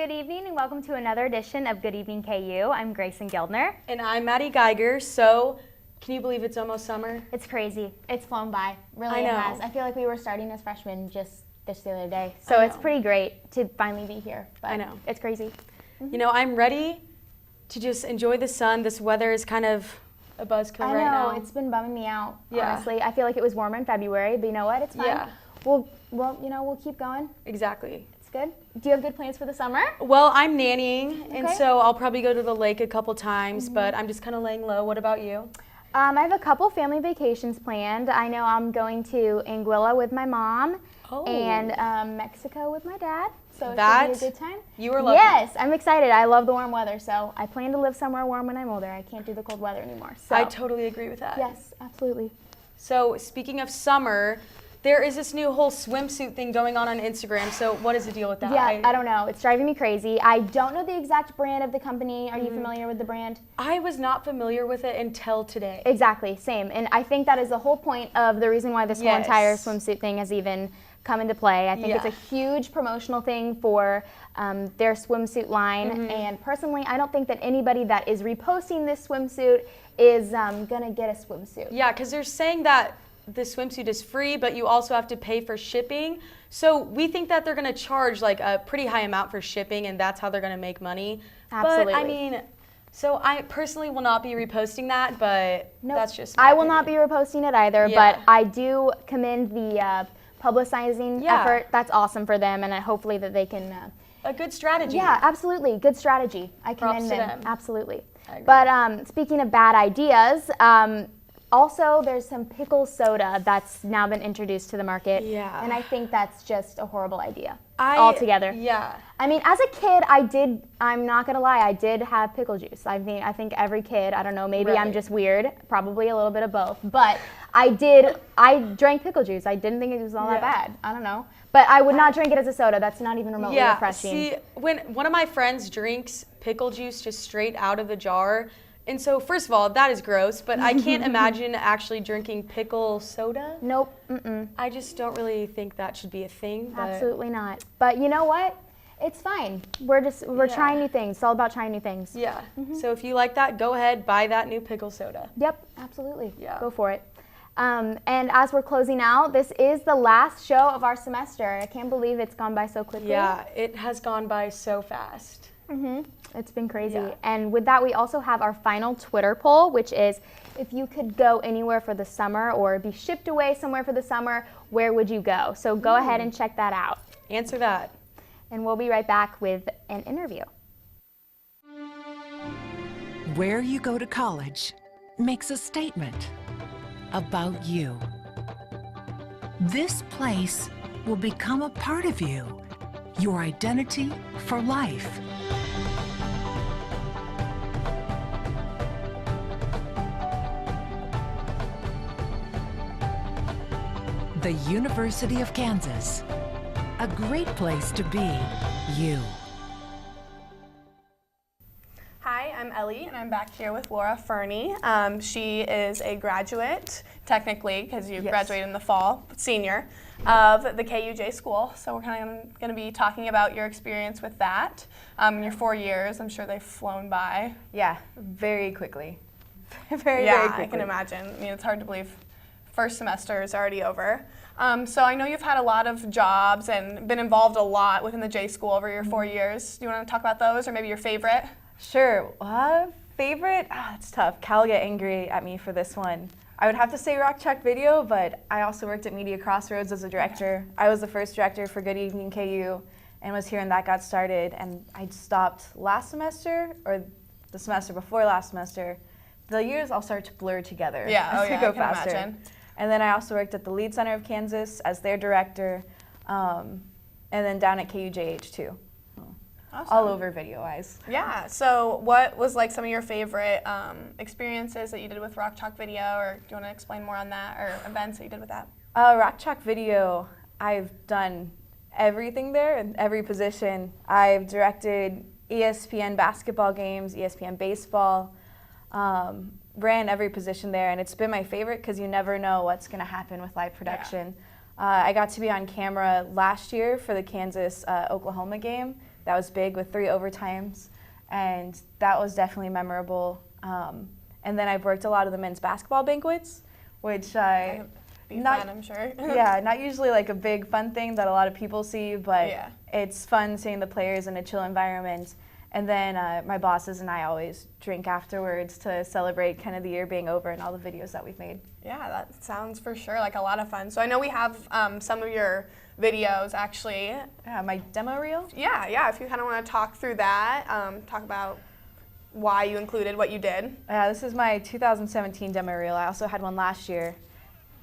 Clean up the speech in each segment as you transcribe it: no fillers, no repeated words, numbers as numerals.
Good evening and welcome to another edition of Good Evening KU. I'm Grayson Geldner. And I'm Maddie Geiger. So, can you believe it's almost summer? It's crazy. It's flown by. Really, I know. It has. I feel like we were starting as freshmen just the other day. So it's pretty great to finally be here. But I know. It's crazy. You know, I'm ready to just enjoy the sun. This weather is kind of a buzzkill right now. I know. It's been bumming me out, Yeah. honestly. I feel like it was warmer in February, but you know what? It's fine. Yeah. We'll keep going. Exactly. It's good. Do you have good plans for the summer? Well, I'm nannying, and Okay. so I'll probably go to the lake a couple times, but I'm just kind of laying low. What about you? I have a couple family vacations planned. I know I'm going to Anguilla with my mom and Mexico with my dad. So it should be a good time. You are lucky. Yes, I'm excited. I love the warm weather, so I plan to live somewhere warm when I'm older. I can't do the cold weather anymore. So. I totally agree with that. Yes, absolutely. So, speaking of summer, there is this new whole swimsuit thing going on Instagram. So, what is the deal with that? Yeah, I don't know. It's driving me crazy. I don't know the exact brand of the company. Are you familiar with the brand? I was not familiar with it until today. Exactly, same. And I think that is the whole point of the reason why this whole entire swimsuit thing has even come into play. I think it's a huge promotional thing for their swimsuit line. And personally, I don't think that anybody that is reposting this swimsuit is gonna get a swimsuit. Yeah, because they're saying that the swimsuit is free, but you also have to pay for shipping. So we think that they're gonna charge like a pretty high amount for shipping, and that's how they're gonna make money. Absolutely. But I mean, so I personally will not be reposting that, but that's just I will not be reposting it either, Yeah. but I do commend the publicizing effort. That's awesome for them, and hopefully that they can. A good strategy. Yeah, absolutely. Good strategy. I commend them. them. Absolutely. I agree. But speaking of bad ideas, also there's some pickle soda that's now been introduced to the market. Yeah. And I think that's just a horrible idea altogether. Yeah. I mean, as a kid, I'm not gonna lie, I did have pickle juice. I think every kid, I don't know, maybe I'm just weird, probably a little bit of both, but I drank pickle juice. I didn't think it was all that bad. I don't know. But I would not drink it as a soda. That's not even remotely refreshing. See, when one of my friends drinks pickle juice just straight out of the jar, and so first of all, that is gross, but I can't imagine actually drinking pickle soda. Nope. I just don't really think that should be a thing. But Absolutely not. But you know what? It's fine. We're trying new things. It's all about trying new things. Yeah. So if you like that, go ahead, buy that new pickle soda. Yep, absolutely. Yeah. Go for it. And as we're closing out, this is the last show of our semester. I can't believe it's gone by so quickly. Yeah, it has gone by so fast. It's been crazy. Yeah. And with that, we also have our final Twitter poll, which is if you could go anywhere for the summer or be shipped away somewhere for the summer, where would you go? So go ahead and check that out. Answer that. And we'll be right back with an interview. Where you go to college makes a statement about you. This place will become a part of you, your identity for life. The University of Kansas, a great place to be you. Hi, I'm Ellie, and I'm back here with Laura Furney. She is a graduate, technically, because you graduated in the fall, senior, of the KUJ school. So we're kind of going to be talking about your experience with that. Your 4 years, I'm sure they've flown by. Yeah, very quickly. very quickly. I can imagine. I mean, it's hard to believe first semester is already over. So I know you've had a lot of jobs and been involved a lot within the J school over your 4 years. Do you want to talk about those, or maybe your favorite? Sure. Favorite? It's tough. Cal will get angry at me for this one. I would have to say Rock Chalk Video, but I also worked at Media Crossroads as a director. I was the first director for Good Evening KU and was here when that got started. And I stopped last semester, or the semester before last semester. The years all start to blur together. Yeah, as we go I can faster. imagine. And then I also worked at the Lead Center of Kansas as their director, and then down at KUJH too. Awesome. All over video-wise. Yeah, so what was like some of your favorite experiences that you did with Rock Chalk Video, or do you want to explain more on that, or events that you did with that? Rock Chalk Video, I've done everything there in every position. I've directed ESPN basketball games, ESPN baseball, ran every position there, and it's been my favorite because you never know what's going to happen with live production. I got to be on camera last year for the Kansas-Oklahoma game. that was big with 3 overtimes, and that was definitely memorable. And then I've worked a lot of the men's basketball banquets, which be fun, I'm sure. yeah, not usually like a big fun thing that a lot of people see, but Yeah. it's fun seeing the players in a chill environment. And then my bosses and I always drink afterwards to celebrate kind of the year being over and all the videos that we've made. Yeah, that sounds for sure like a lot of fun. So I know we have some of your videos actually. Yeah, my demo reel? Yeah, if you kind of want to talk through that, talk about why you included what you did. Yeah, this is my 2017 demo reel. I also had one last year.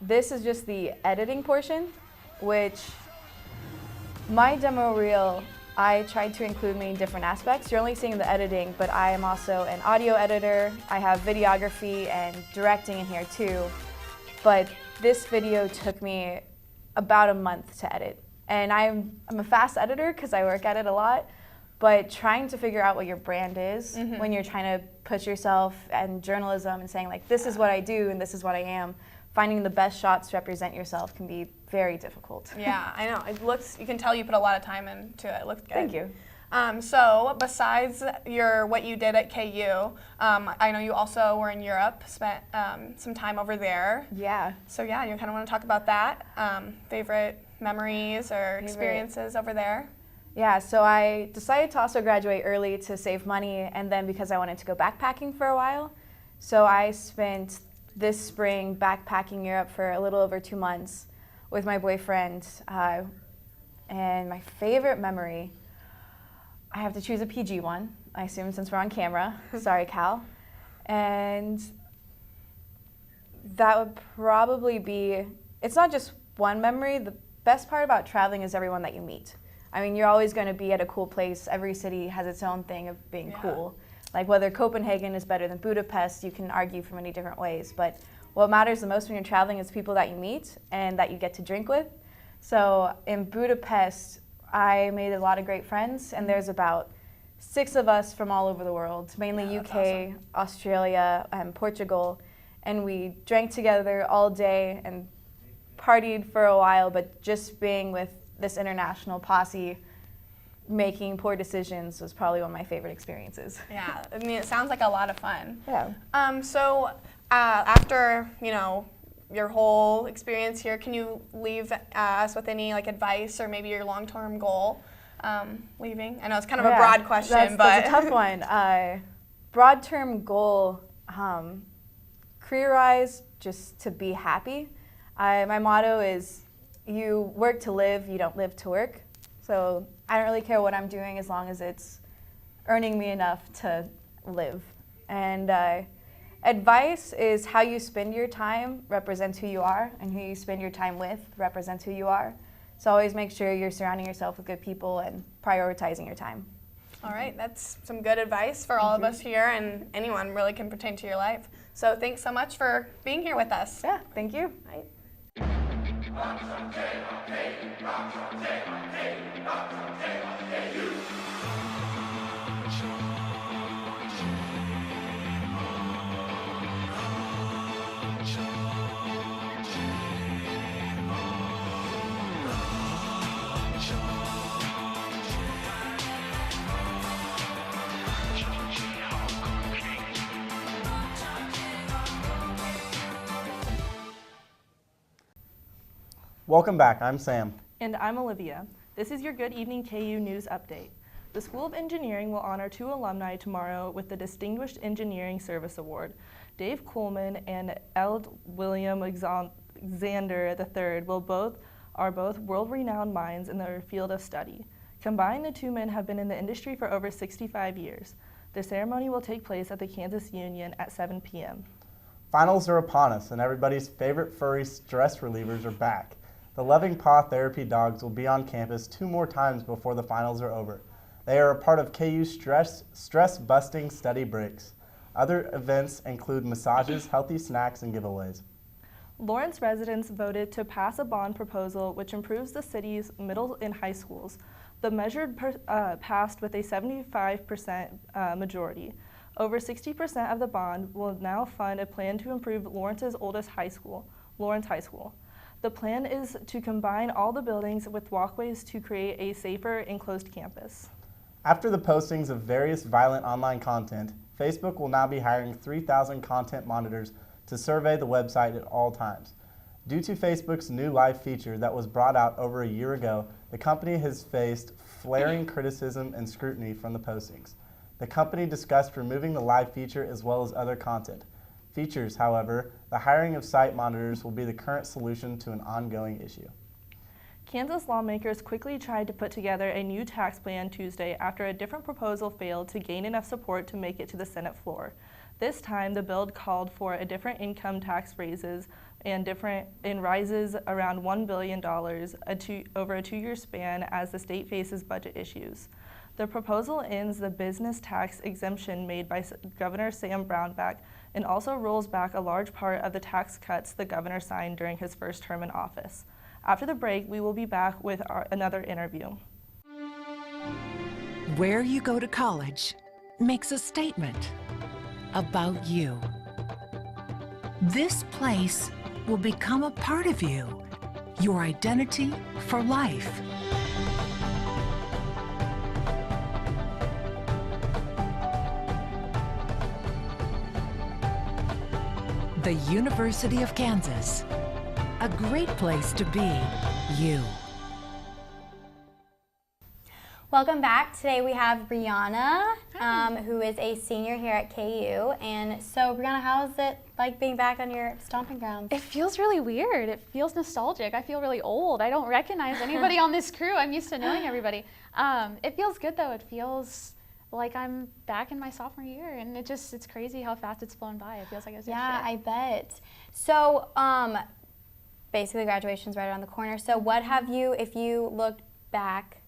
This is just the editing portion, which my demo reel, I tried to include many different aspects. You're only seeing the editing, but I am also an audio editor. I have videography and directing in here too. But this video took me about a month to edit. And I'm a fast editor because I work at it a lot, but trying to figure out what your brand is when you're trying to push yourself and journalism and saying like, this is what I do and this is what I am, finding the best shots to represent yourself can be very difficult. Yeah, I know. It looks, you can tell you put a lot of time into it. It looked good. Thank you. So besides what you did at KU, I know you also were in Europe, spent some time over there. Yeah. So yeah, you kind of want to talk about that. Favorite memories or experiences over there? Yeah, so I decided to also graduate early to save money, and then because I wanted to go backpacking for a while. So I spent this spring backpacking Europe for a little over 2 months with my boyfriend. And my favorite memory, I have to choose a PG one, I assume, since we're on camera. Sorry, Cal. And that would probably be, it's not just one memory. The best part about traveling is everyone that you meet. I mean, you're always going to be at a cool place. Every city has its own thing of being cool. Like whether Copenhagen is better than Budapest, you can argue for many different ways. But what matters the most when you're traveling is people that you meet and that you get to drink with. So in Budapest, I made a lot of great friends, and there's about 6 of us from all over the world, mainly UK, awesome. Australia, and Portugal. And we drank together all day and partied for a while, but just being with this international posse making poor decisions was probably one of my favorite experiences. Yeah, I mean, it sounds like a lot of fun. Yeah. So after, your whole experience here, can you leave us with any advice or maybe your long-term goal leaving? I know it's kind of a broad question, that's a tough one. Broad-term goal, career-wise, just to be happy. My motto is, you work to live, you don't live to work. So I don't really care what I'm doing as long as it's earning me enough to live. And advice is how you spend your time represents who you are, and who you spend your time with represents who you are. So always make sure you're surrounding yourself with good people and prioritizing your time. All right, that's some good advice for all of us here, and anyone really can pertain to your life. So thanks so much for being here with us. Yeah, thank you. Right. Welcome back, I'm Sam. And I'm Olivia. This is your Good Evening KU News Update. The School of Engineering will honor 2 alumni tomorrow with the Distinguished Engineering Service Award. Dave Coleman and Eld William Alexander III are both world-renowned minds in their field of study. Combined, the 2 men have been in the industry for over 65 years. The ceremony will take place at the Kansas Union at 7 p.m. Finals are upon us, and everybody's favorite furry stress relievers are back. The Loving Paw Therapy dogs will be on campus 2 more times before the finals are over. They are a part of KU's stress-busting study breaks. Other events include massages, healthy snacks, and giveaways. Lawrence residents voted to pass a bond proposal which improves the city's middle and high schools. The measure passed with a 75% majority. Over 60% of the bond will now fund a plan to improve Lawrence's oldest high school, Lawrence High School. The plan is to combine all the buildings with walkways to create a safer, enclosed campus. After the postings of various violent online content, Facebook will now be hiring 3,000 content monitors to survey the website at all times. Due to Facebook's new live feature that was brought out over a year ago, the company has faced flaring criticism and scrutiny from the postings. The company discussed removing the live feature as well as other content. Features, however, the hiring of site monitors will be the current solution to an ongoing issue. Kansas lawmakers quickly tried to put together a new tax plan Tuesday after a different proposal failed to gain enough support to make it to the Senate floor. This time, the bill called for a different income tax raises and rises around $1 billion over a 2-year span as the state faces budget issues. The proposal ends the business tax exemption made by Governor Sam Brownback and also rolls back a large part of the tax cuts the governor signed during his first term in office. After the break, we will be back with another interview. Where you go to college makes a statement about you. This place will become a part of you, your identity for life. The University of Kansas, a great place to be you. Welcome back. Today we have Brianna, who is a senior here at KU. And so, Brianna, how is it like being back on your stomping grounds? It feels really weird. It feels nostalgic. I feel really old. I don't recognize anybody on this crew. I'm used to knowing everybody. It feels good though. It feels like I'm back in my sophomore year, and it's crazy how fast it's flown by. It feels like it's yeah, I bet. So, basically graduation's right around the corner. So what have you, if you looked back,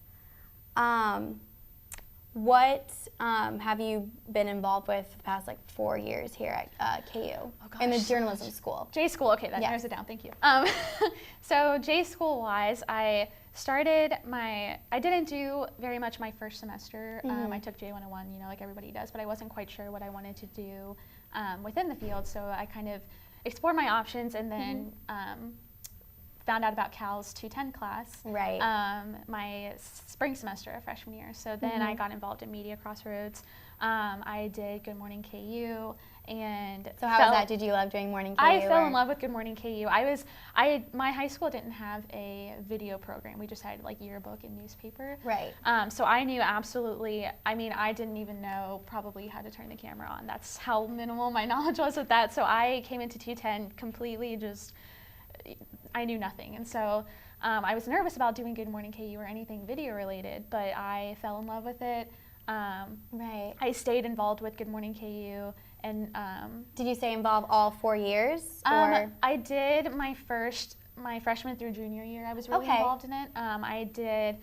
what have you been involved with the past like 4 years here at KU in the journalism school? J school, okay, that narrows it down, thank you. So J school wise, I didn't do very much my first semester. I took J101, you know, like everybody does, but I wasn't quite sure what I wanted to do within the field, so I kind of explored my options and then found out about Cal's 210 class my spring semester of freshman year. So then I got involved in Media Crossroads. I did Good Morning KU, and so how was that? Did you love doing Morning KU? I fell in love with Good Morning KU. My high school didn't have a video program. We just had like yearbook and newspaper. Right. So I knew absolutely. I mean, I didn't even know probably how to turn the camera on. That's how minimal my knowledge was with that. So I came into 210 completely just. I knew nothing, and so I was nervous about doing Good Morning KU or anything video related, but I fell in love with it. I stayed involved with Good Morning KU, and did you say involve all 4 years? Or? I did my freshman through junior year. I was really involved in it. I did.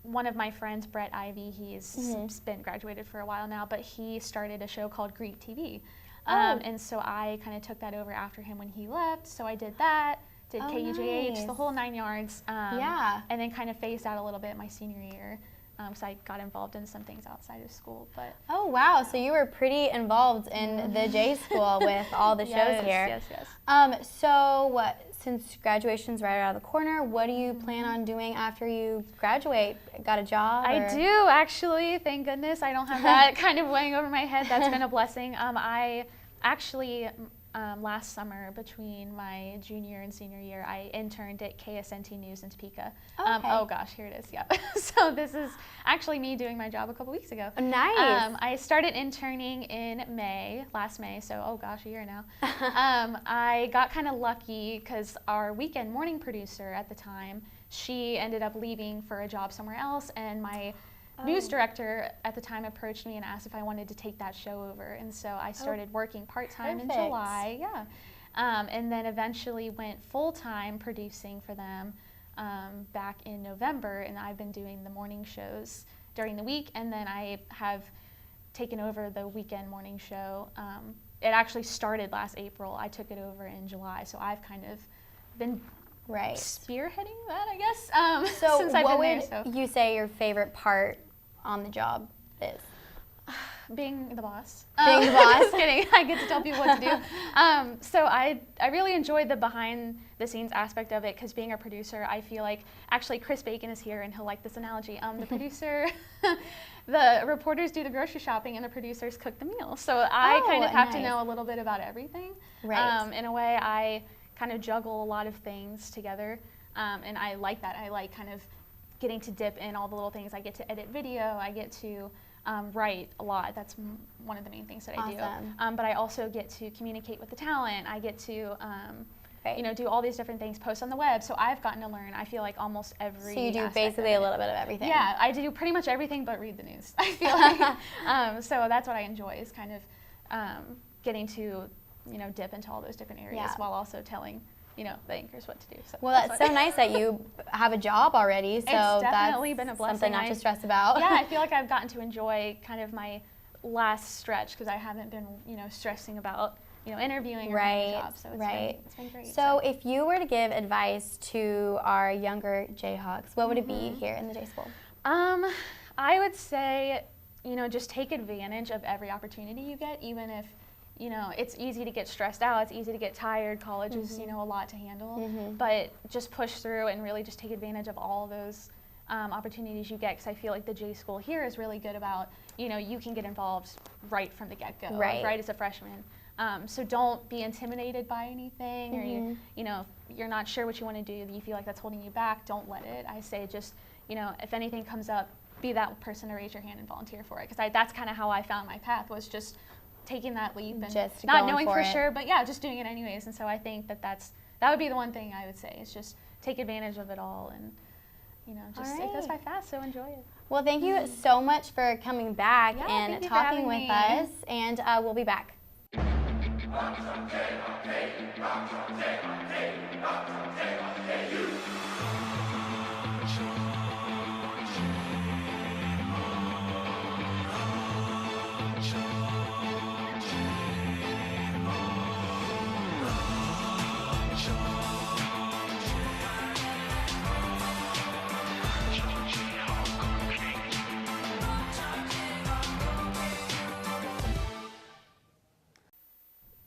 One of my friends, Brett Ivy, he's been graduated for a while now, but he started a show called Greek TV. And so I kind of took that over after him when he left. So I did that, did KUJH, the whole 9 yards. And then kind of phased out a little bit my senior year. So I got involved in some things outside of school. But oh, wow. So you were pretty involved in the J school with all the shows here. Yes. So since graduation's right around the corner, what do you plan on doing after you graduate? Got a job? I do, actually. Thank goodness. I don't have that kind of weighing over my head. That's been a blessing. I actually, last summer, between my junior and senior year, I interned at KSNT News in Topeka. Oh gosh, here it is, yeah. So this is actually me doing my job a couple weeks ago. Nice. I started interning in last May, so oh gosh, a year now. I got kind of lucky because our weekend morning producer at the time, she ended up leaving for a job somewhere else, and my news director at the time approached me and asked if I wanted to take that show over, and so I started working part-time in July, and then eventually went full-time producing for them back in November, and I've been doing the morning shows during the week, and then I have taken over the weekend morning show. It actually started last April. I took it over in July, so I've kind of been spearheading that, I guess, so since I've been there. So what would you say your favorite part on the job is? Being the boss. Being the boss. Just kidding. I get to tell people what to do. So I really enjoyed the behind the scenes aspect of it because being a producer, I feel like, actually Chris Bacon is here and he'll like this analogy. The producer, the reporters do the grocery shopping and the producers cook the meals. So I kind of have to know a little bit about everything. Right. In a way, I kind of juggle a lot of things together. And I like that. I like kind of getting to dip in all the little things. I get to edit video. I get to write a lot. That's one of the main things that I do. But I also get to communicate with the talent. I get to, you know, do all these different things, post on the web. So I've gotten to learn, I feel like, almost every So you do aspect basically of a little bit of everything. Yeah, I do pretty much everything but read the news, I feel like. So that's what I enjoy, is kind of getting to, you know, dip into all those different areas while also telling, you know, the anchors what to do. So well, that's so nice that you have a job already. So it's definitely been a that's blessing. something not to stress about. Yeah, I feel like I've gotten to enjoy kind of my last stretch because I haven't been, you know, stressing about, you know, interviewing or having a job. So it's been great. So if you were to give advice to our younger Jayhawks, what would it be here in the J School? I would say, you know, just take advantage of every opportunity you get, even if, you know, it's easy to get stressed out, it's easy to get tired, college is, you know, a lot to handle, but just push through and really just take advantage of all those opportunities you get, because I feel like the J School here is really good about, you know, you can get involved right from the get-go, right as a freshman. So don't be intimidated by anything, or you know, you're not sure what you want to do, you feel like that's holding you back, don't let it. I say just, you know, if anything comes up, be that person to raise your hand and volunteer for it, because that's kind of how I found my path, was just taking that leap and just not knowing for sure, but yeah, just doing it anyways. And so I think that would be the one thing I would say, is just take advantage of it all, and you know, just it goes by fast, so enjoy it. Well, thank you so much for coming back and talking with me. us, and we'll be back.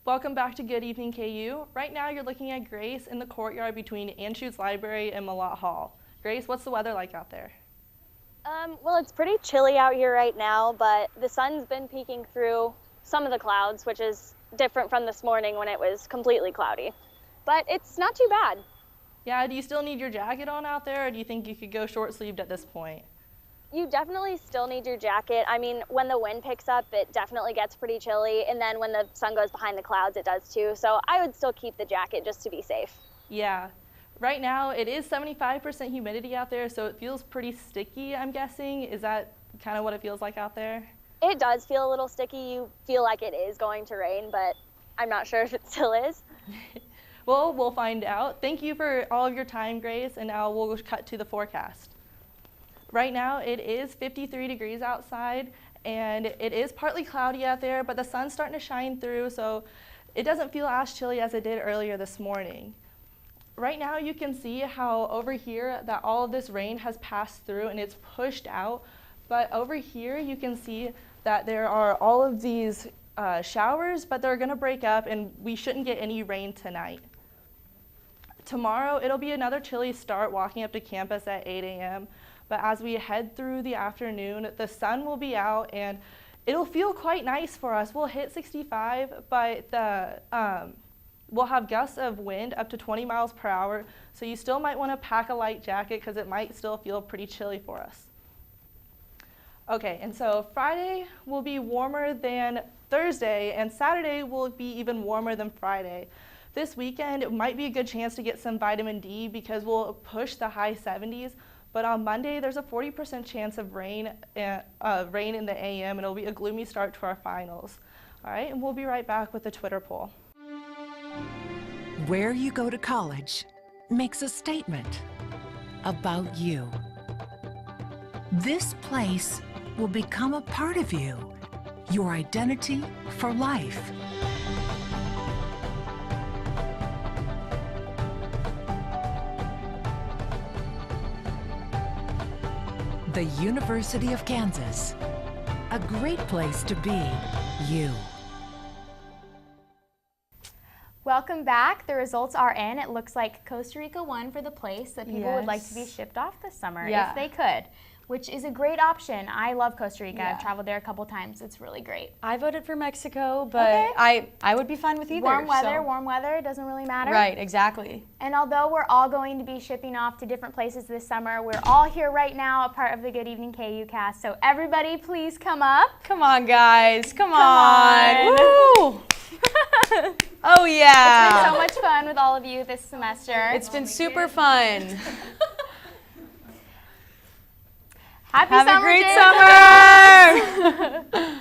Welcome back to Good Evening KU. Right now you're looking at Grace in the courtyard between Anschutz Library and Malott Hall. Grace, what's the weather like out there? Well, it's pretty chilly out here right now, but the sun's been peeking through some of the clouds, which is different from this morning when it was completely cloudy. But it's not too bad. Yeah, do you still need your jacket on out there, or do you think you could go short-sleeved at this point? You definitely still need your jacket. I mean, when the wind picks up, it definitely gets pretty chilly, and then when the sun goes behind the clouds, it does too. So I would still keep the jacket just to be safe. Yeah. Right now, it is 75% humidity out there, so it feels pretty sticky, I'm guessing. Is that kind of what it feels like out there? It does feel a little sticky. You feel like it is going to rain, but I'm not sure if it still is. Well, we'll find out. Thank you for all of your time, Grace, and now we'll cut to the forecast. Right now, it is 53 degrees outside, and it is partly cloudy out there, but the sun's starting to shine through, so it doesn't feel as chilly as it did earlier this morning. Right now, you can see how over here that all of this rain has passed through and it's pushed out, but over here you can see that there are all of these showers, but they're gonna break up and we shouldn't get any rain tonight. Tomorrow, it'll be another chilly start walking up to campus at 8 a.m., but as we head through the afternoon, the sun will be out and it'll feel quite nice for us. We'll hit 65, but we'll have gusts of wind up to 20 miles per hour, so you still might want to pack a light jacket because it might still feel pretty chilly for us. Okay, and so Friday will be warmer than Thursday, and Saturday will be even warmer than Friday. This weekend, it might be a good chance to get some vitamin D because we'll push the high 70s. But on Monday, there's a 40% chance of rain in the AM, and it'll be a gloomy start to our finals. All right, and we'll be right back with the Twitter poll. Where you go to college makes a statement about you. This place will become a part of you, your identity for life. The University of Kansas, a great place to be you. Welcome back. The results are in. It looks like Costa Rica won for the place that people would like to be shipped off this summer if they could, which is a great option. I love Costa Rica. I've traveled there a couple times. It's really great. I voted for Mexico, but I would be fine with either. Warm weather, it doesn't really matter. Right, exactly. And although we're all going to be shipping off to different places this summer, we're all here right now, a part of the Good Evening KU cast. So everybody please come up. Come on, guys. Come on. Woo! Oh, yeah. It's been so much fun with all of you this semester. It's been super fun. Happy Have summer, a great summer.